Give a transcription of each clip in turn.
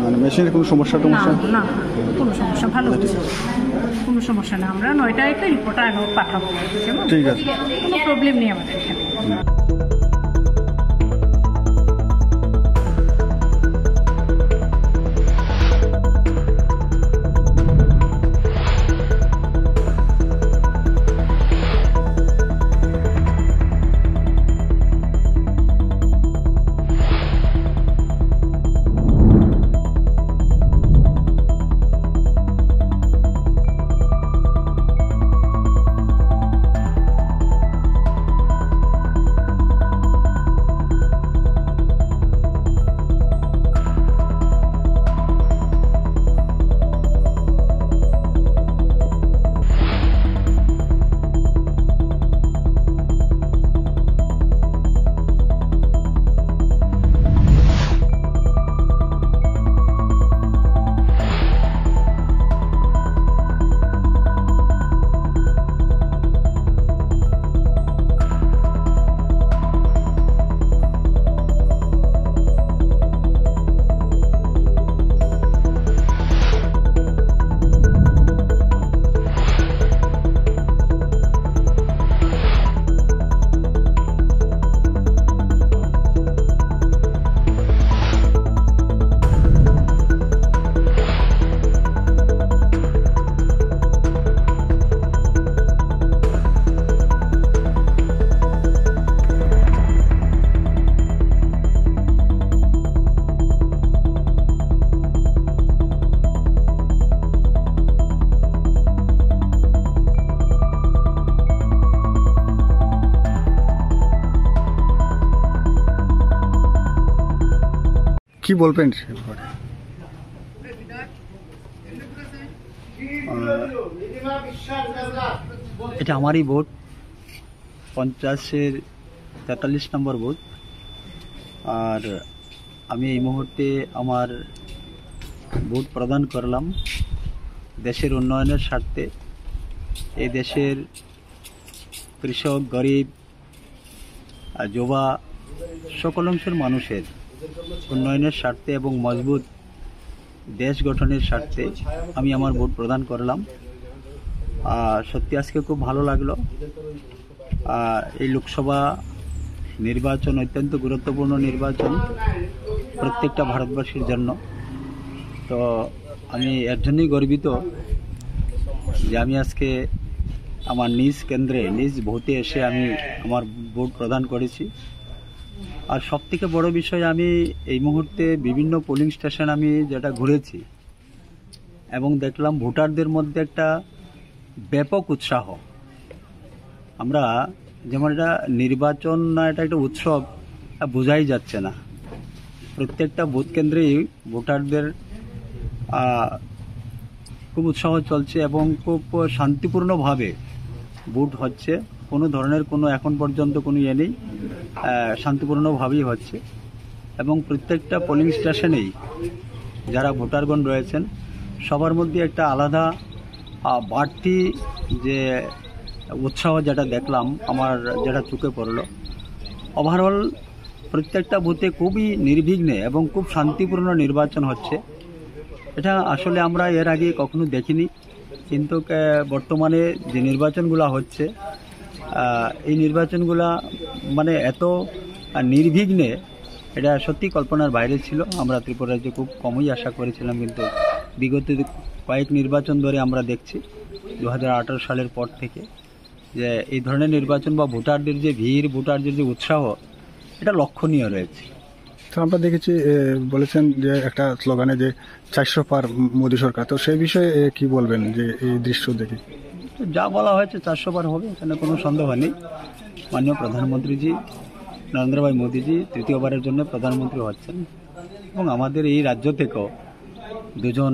মানে মেশিনের কোনো সমস্যা না টমস্যা? না কোনো সমস্যা, ভালো হচ্ছে, কোনো সমস্যা না। আমরা 9টায় একটা রিপোর্ট আগে পাঠাবো, কেমন? ঠিক আছে। কোনো প্রবলেম নেই আমাদের এখানে। কি বলবেন? এটা আমারই ভোট, 50-এর 43 নম্বর ভোট। আর আমি এই মুহূর্তে আমার ভোট প্রদান করলাম দেশের উন্নয়নের স্বার্থে। এই দেশের কৃষক, গরিব, যুবা সকল অংশের মানুষের উন্নয়নের স্বার্থে এবং মজবুত দেশ গঠনের স্বার্থে আমি আমার ভোট প্রদান করলাম। সত্যি আজকে খুব ভালো লাগলো। এই লোকসভা নির্বাচন অত্যন্ত গুরুত্বপূর্ণ নির্বাচন প্রত্যেকটা ভারতবাসীর জন্য। তো আমি এর জন্যই গর্বিত যে আমি আজকে আমার নিজ কেন্দ্রে, নিজ ভোটে এসে আমি আমার ভোট প্রদান করেছি। আর সবথেকে বড় বিষয়, আমি এই মুহূর্তে বিভিন্ন পোলিং স্টেশন আমি যেটা ঘুরেছি এবং দেখলাম ভোটারদের মধ্যে একটা ব্যাপক উৎসাহ। আমরা যেমন এটা নির্বাচন না, এটা একটা উৎসব, বোঝাই যাচ্ছে না। প্রত্যেকটা ভোট কেন্দ্রেই ভোটারদের খুব উৎসাহ চলছে এবং খুব শান্তিপূর্ণভাবে ভোট হচ্ছে। কোনো ধরনের কোনো এখন পর্যন্ত কোনো ইয়ে নেই, শান্তিপূর্ণভাবেই হচ্ছে। এবং প্রত্যেকটা পোলিং স্টেশনেই যারা ভোটারগণ রয়েছেন সবার মধ্যে একটা আলাদা বাড়তি যে উৎসাহ যেটা দেখলাম, আমার যেটা চোখে পড়লো। ওভারঅল প্রত্যেকটা বুথে খুবই নির্বিঘ্নে এবং খুব শান্তিপূর্ণ নির্বাচন হচ্ছে। এটা আসলে আমরা এর আগে কখনো দেখিনি, কিন্তু বর্তমানে যে নির্বাচনগুলো হচ্ছে এই নির্বাচনগুলা মানে এত নির্বিঘ্নে, এটা সত্যি কল্পনার বাইরে ছিল। আমরা ত্রিপুরা রাজ্যে খুব কমই আশা করেছিলাম, কিন্তু বিগত কয়েক নির্বাচন ধরে আমরা দেখছি 2018 সালের পর থেকে যে এই ধরনের নির্বাচন বা ভোটারদের যে ভিড়, ভোটারদের যে উৎসাহ, এটা লক্ষণীয় রয়েছে। তো আমরা দেখেছি বলেছেন যে একটা স্লোগানে যে 400 পার মোদী সরকার, তো সেই বিষয়ে কি বলবেন যে এই দৃশ্য দেখে? যা বলা হয়েছে 400 পার হবে, এখানে কোনো সন্দেহ নেই। মাননীয় প্রধানমন্ত্রীজি নরেন্দ্র ভাই মোদীজি তৃতীয়বারের জন্য প্রধানমন্ত্রী হচ্ছেন এবং আমাদের এই রাজ্য থেকেও 2জন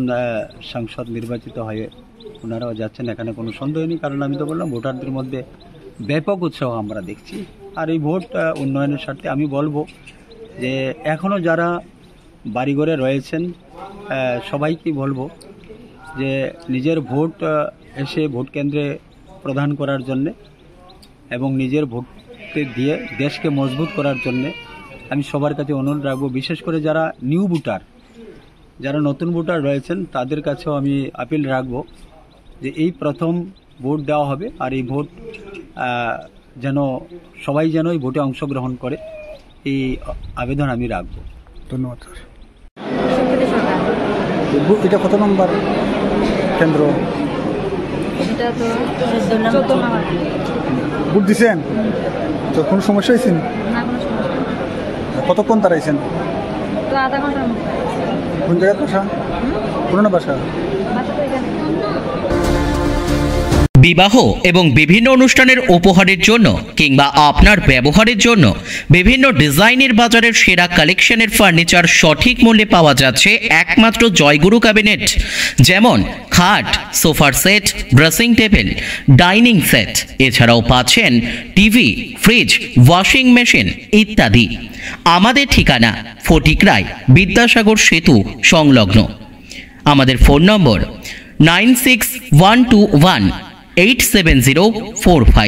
সাংসদ নির্বাচিত হয়ে ওনারাও যাচ্ছেন, এখানে কোনো সন্দেহ নেই। কারণ আমি তো বললাম ভোটারদের মধ্যে ব্যাপক উৎসাহ আমরা দেখছি। আর এই ভোট উন্নয়নের স্বার্থে আমি বলবো যে এখনও যারা বাড়িঘরে রয়েছেন সবাইকে বলবো যে নিজের ভোট এসে ভোট কেন্দ্রে প্রদান করার জন্যে এবং নিজের ভোটকে দিয়ে দেশকে মজবুত করার জন্যে আমি সবার কাছে অনুরোধ রাখবো। বিশেষ করে যারা নিউ ভোটার, যারা নতুন ভোটার রয়েছেন তাদের কাছেও আমি আপিল রাখব যে এই প্রথম ভোট দেওয়া হবে, আর এই ভোট যেন সবাই যেন এই ভোটে অংশগ্রহণ করে, এই আবেদন আমি রাখব। ধন্যবাদ স্যার। এটা কত নম্বর কেন্দ্র? এটা তো 14 নম্বর। ভোট দিছেন তো কোনো সমস্যা হয়েছে? না, কোনো সমস্যা নেই। কতক্ষণ দাঁড়াইছেন? তো আধা ঘন্টার মতো। কোন জায়গার বাসা? পুরোনো বাসা? বাসা তো এখানে। বিবাহ এবং বিভিন্ন অনুষ্ঠানের উপহারের জন্য কিংবা আপনার ব্যবহারের জন্য বিভিন্ন ডিজাইনের বাজারের সেরা কালেকশনের ফার্নিচার সঠিক মূল্যে পাওয়া যাচ্ছে একমাত্র জয়গুরু ক্যাবিনেট। যেমন খাট, সোফার set, dressing table, dining set, এছাড়াও পাচ্ছেন টিভি, ফ্রিজ, ওয়াশিং মেশিন ইত্যাদি। আমাদের ঠিকানা ফটিকরায় বিদ্যাসাগর সেতু সংলগ্ন। আমাদের ফোন নম্বর 9612187045।